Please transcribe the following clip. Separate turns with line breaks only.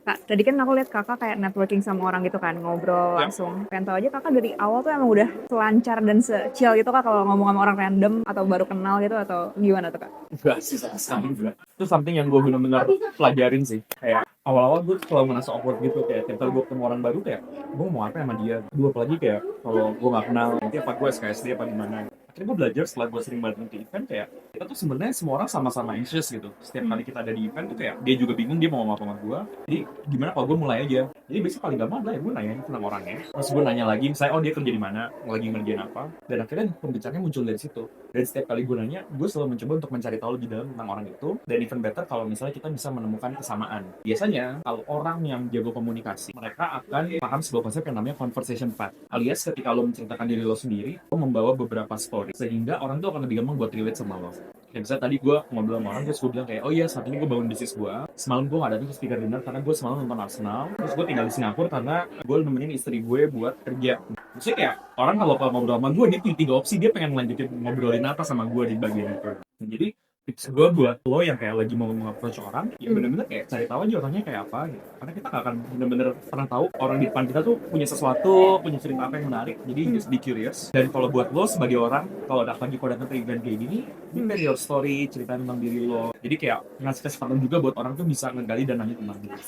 Kak, tadi kan aku lihat Kakak kayak networking sama orang gitu kan, ngobrol
Ya,
langsung. Pengen tahu aja Kakak dari awal tuh emang udah selancar dan se-chill gitu Kak kalau ngomong sama orang random atau baru kenal gitu atau gimana tuh Kak?
enggak sih sama sekali enggak. Itu something yang gue bener-bener pelajarin sih. Kayak awal-awal gue selalu merasa awkward gitu. Kayak tiap kali gue ketemu orang baru kayak, gue mau apa sama dia. Gue apalagi kayak, kalau gue gak kenal, nanti apa gue SKSD apa gimana. Akhirnya gue belajar setelah gue sering banget di event kayak, kita tuh sebenarnya semua orang sama-sama anxious gitu. Setiap kali kita ada di event tuh kayak, dia juga bingung dia mau ngomong apa sama gue. Jadi gimana kalau gue mulai aja. Jadi biasanya paling gampang adalah ya gue nanya tentang orangnya. Terus gue nanya lagi, misalnya oh dia kerja di mana, lagi ngerjain apa. Dan akhirnya pembicaranya muncul dari situ. Dan setiap kali gue nanya, gue selalu mencoba untuk mencari tahu lebih dalam tentang orang itu. Dan even better kalau misalnya kita bisa menemukan kesamaan. Biasanya, kalau orang yang jago komunikasi, mereka akan paham sebuah konsep yang namanya conversation path. Alias ketika lo menceritakan diri lo sendiri, lo membawa beberapa story. Sehingga orang tuh akan lebih gampang buat relate sama lo. Kayak misalnya tadi gue ngobrol sama orang, terus gue bilang kayak, oh iya saat ini gue bangun bisnis gue. Semalam gue gak datang ke speaker dinner karena gue semalam nonton Arsenal. Terus gue tinggal di Singapura karena gue nemenin istri gue buat kerja. Maksudnya kayak, orang kalau ngobrol sama gue, dia punya tiga opsi, dia pengen lanjutin ngobrolin apa sama gue di bagian itu. Jadi tips gue buat lo yang kayak lagi mau nge-approach orang, ya
Hmm.
bener-bener kayak cari tahu aja orangnya kayak apa gitu. Karena kita gak akan bener-bener pernah tahu orang di depan kita tuh punya sesuatu, punya cerita apa yang menarik. Jadi
Hmm.
just be curious. Dan kalau buat lo sebagai orang, kalau ada lagi kalau datang ke event kayak gini,
Hmm.
prepare your story, cerita tentang diri lo. Jadi kayak ngasih kesempatan juga buat orang tuh bisa ngegali dan nanya tentang diri.